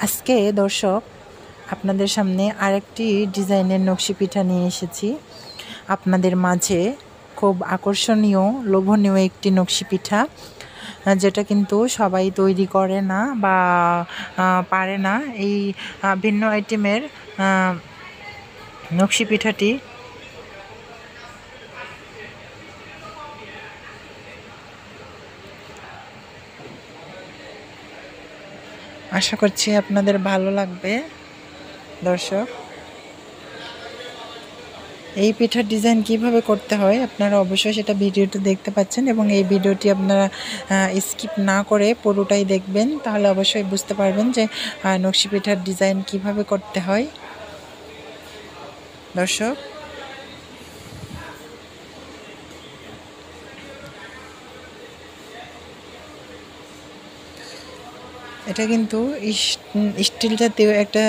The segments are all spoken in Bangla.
আজকে দর্শক আপনাদের সামনে আরেকটি ডিজাইনের নকশি পিঠা নিয়ে এসেছি আপনাদের মাঝে। খুব আকর্ষণীয় লোভনীয় একটি নকশি পিঠা, যেটা কিন্তু সবাই তৈরি করে না বা পারে না। এই ভিন্ন আইটেমের নকশি পিঠাটি আশা করছি আপনাদের ভালো লাগবে। দর্শক, এই পিঠার ডিজাইন কিভাবে করতে হয় আপনারা অবশ্যই সেটা ভিডিওটি দেখতে পাচ্ছেন, এবং এই ভিডিওটি আপনারা স্কিপ না করে পুরোটাই দেখবেন, তাহলে অবশ্যই বুঝতে পারবেন যে নকশি পিঠার ডিজাইন কিভাবে করতে হয়। দর্শক, এটা কিন্তু স্টিল জাতীয় একটা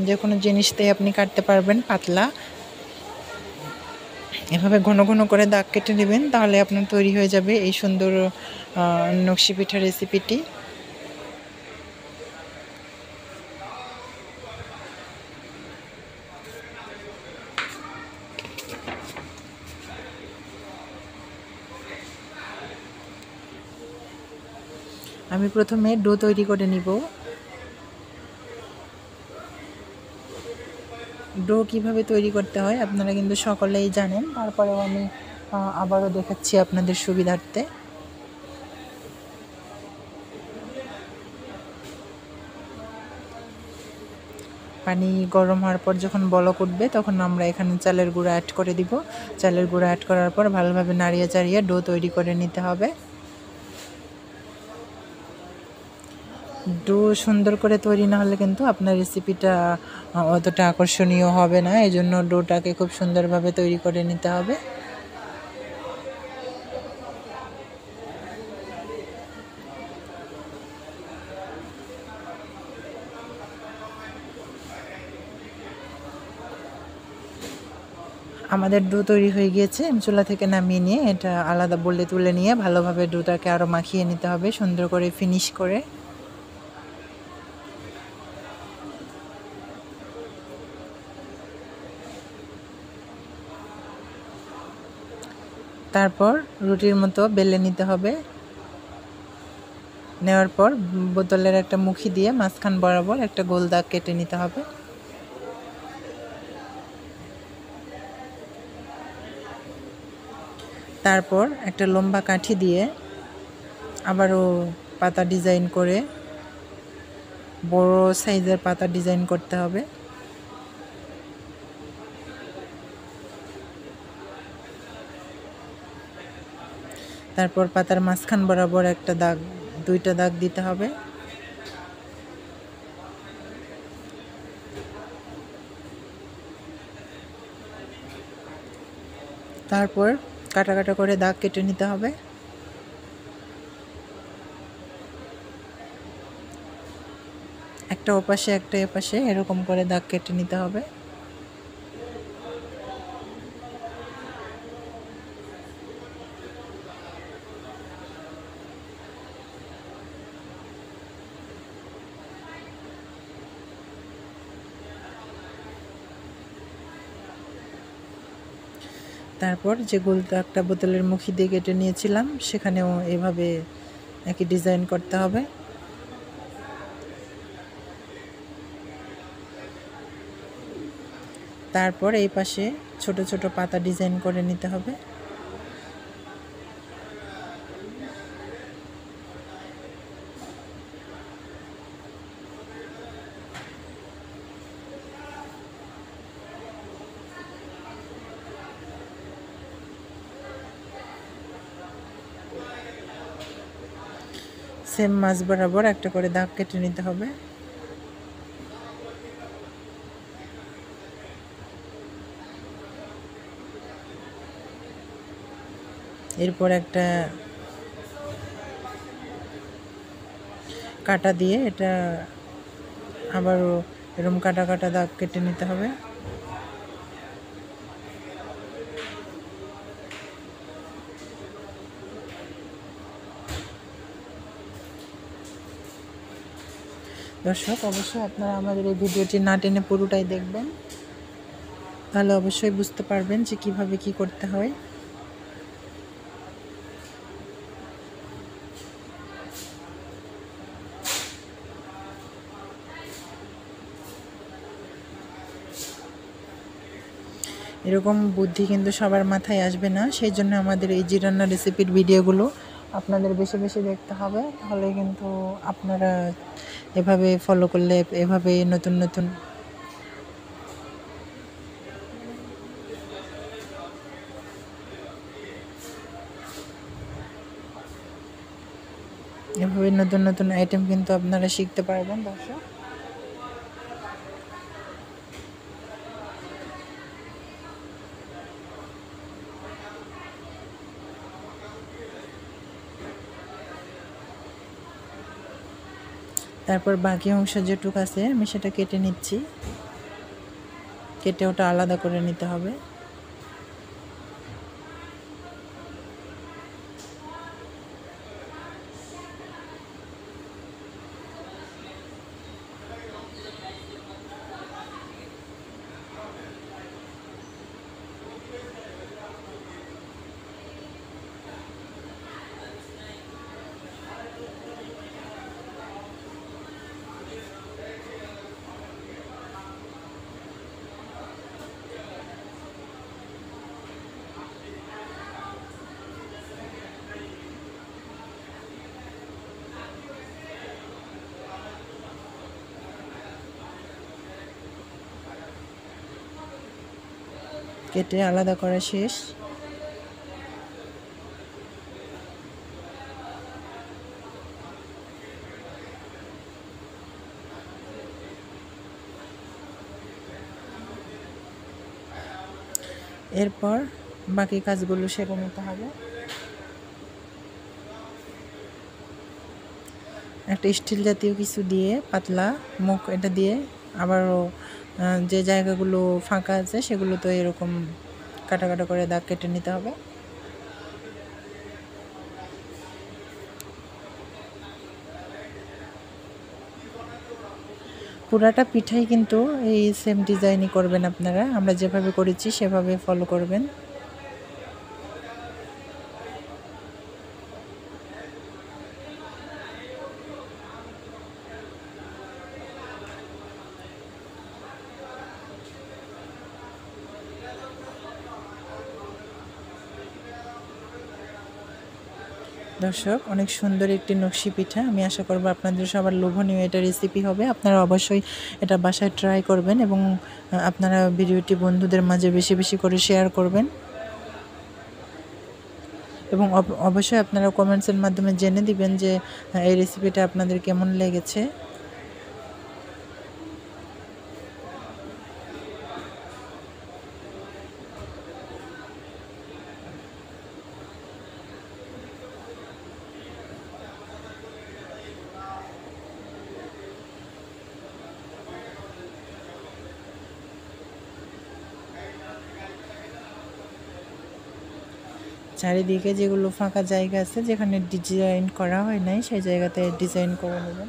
যে কোনো জিনিস দিয়ে আপনি কাটতে পারবেন পাতলা। এভাবে ঘন ঘন করে দাগ কেটে নেবেন, তাহলে আপনার তৈরি হয়ে যাবে এই সুন্দর নকশি পিঠা রেসিপিটি। আমি প্রথমে ডো তৈরি করে নিব। ডো কিভাবে তৈরি করতে হয় আপনারা কিন্তু সকলেই জানেন, তারপরেও আমি আবারও দেখাচ্ছি আপনাদের সুবিধার্থে। পানি গরম হওয়ার পর যখন বলক উঠবে, তখন আমরা এখানে চালের গুঁড়া অ্যাড করে দিব। চালের গুঁড়া অ্যাড করার পর ভালোভাবে নাড়িয়ে চাড়িয়ে ডো তৈরি করে নিতে হবে। ডো সুন্দর করে তৈরি না হলে কিন্তু আপনার রেসিপিটা অতটা আকর্ষণীয় হবে না, এই জন্য ডোটাকে খুব সুন্দরভাবে তৈরি করে নিতে হবে। আমাদের ডো তৈরি হয়ে গিয়েছে। আমি চুলা থেকে নামিয়ে নিয়ে এটা আলাদা বলে তুলে নিয়ে ভালোভাবে ডোটাকে আরও মাখিয়ে নিতে হবে, সুন্দর করে ফিনিশ করে। তারপর রুটির মতো বেলে নিতে হবে। নেওয়ার পর বোতলের একটা মুখি দিয়ে মাঝখান বরাবর একটা গোল দাগ কেটে নিতে হবে। তারপর একটা লম্বা কাঠি দিয়ে আবারও পাতা ডিজাইন করে বড় সাইজের পাতা ডিজাইন করতে হবে। তারপর পাতার মাঝখান বরাবর একটা দাগ, দুইটা দাগ দিতে হবে। তারপর কাটা কাটা করে দাগ কেটে নিতে হবে। একটা ওপাশে একটা এপাশে এরকম করে দাগ কেটে নিতে হবে। তারপর যে গোল দাগটা বোতলের মুখি দিয়ে কেটে নিয়েছিলাম, সেখানেও এভাবে একই ডিজাইন করতে হবে। তারপর এই পাশে ছোট ছোট পাতা ডিজাইন করে নিতে হবে। সেম মাছ বরাবর একটা করে দাগ কেটে নিতে হবে। এরপর একটা কাটা দিয়ে এটা আবারও এরকম কাটা কাটা দাগ কেটে নিতে হবে। দর্শক, অবশ্যই আপনারা আমাদের এই ভিডিওটি না টেনে পুরোটাই দেখবেন, তাহলে অবশ্যই বুঝতে পারবেন যে কিভাবে কি করতে হয়। এরকম বুদ্ধি কিন্তু সবার মাথায় আসবে না, সেই জন্য আমাদের এই জি রান্না রেসিপির ভিডিওগুলো আপনাদের বেশি বেশি দেখতে হবে, তাহলে কিন্তু আপনারা এভাবে ফলো করলে, এভাবে নতুন নতুন নতুন নতুন আইটেম কিন্তু আপনারা শিখতে পারবেন দর্শক। তারপর বাকি অংশ যেটুকু আছে আমি সেটা কেটে নিচ্ছি, কেটে ওটা আলাদা করে নিতে হবে। কেটে আলাদা করা শেষ। এরপর বাকি কাজগুলো সেরে নিতে হবে। একটা স্টিল জাতীয় কিছু দিয়ে, পাতলা মুখ এটা দিয়ে আবারও যে জায়গাগুলো ফাঁকা আছে সেগুলো তো এরকম কাটা কাটা করে দাগ কেটে নিতে হবে। পুরাটা পিঠাই কিন্তু এই সেম ডিজাইনই করবেন আপনারা, আমরা যেভাবে করেছি সেভাবে ফলো করবেন। দর্শক, অনেক সুন্দর একটি নকশি পিঠা, আমি আশা করব আপনাদের সবার লোভনীয় এটা রেসিপি হবে। আপনারা অবশ্যই এটা বাসায় ট্রাই করবেন এবং আপনারা ভিডিওটি বন্ধুদের মাঝে বেশি বেশি করে শেয়ার করবেন এবং অবশ্যই আপনারা কমেন্টসের মাধ্যমে জেনে দিবেন যে এই রেসিপিটা আপনাদের কেমন লেগেছে। চারিদিকে যেগুলো ফাঁকা জায়গা আছে, যেখানে ডিজাইন করা হয় নাই, সেই জায়গাতে ডিজাইন করে নেবেন।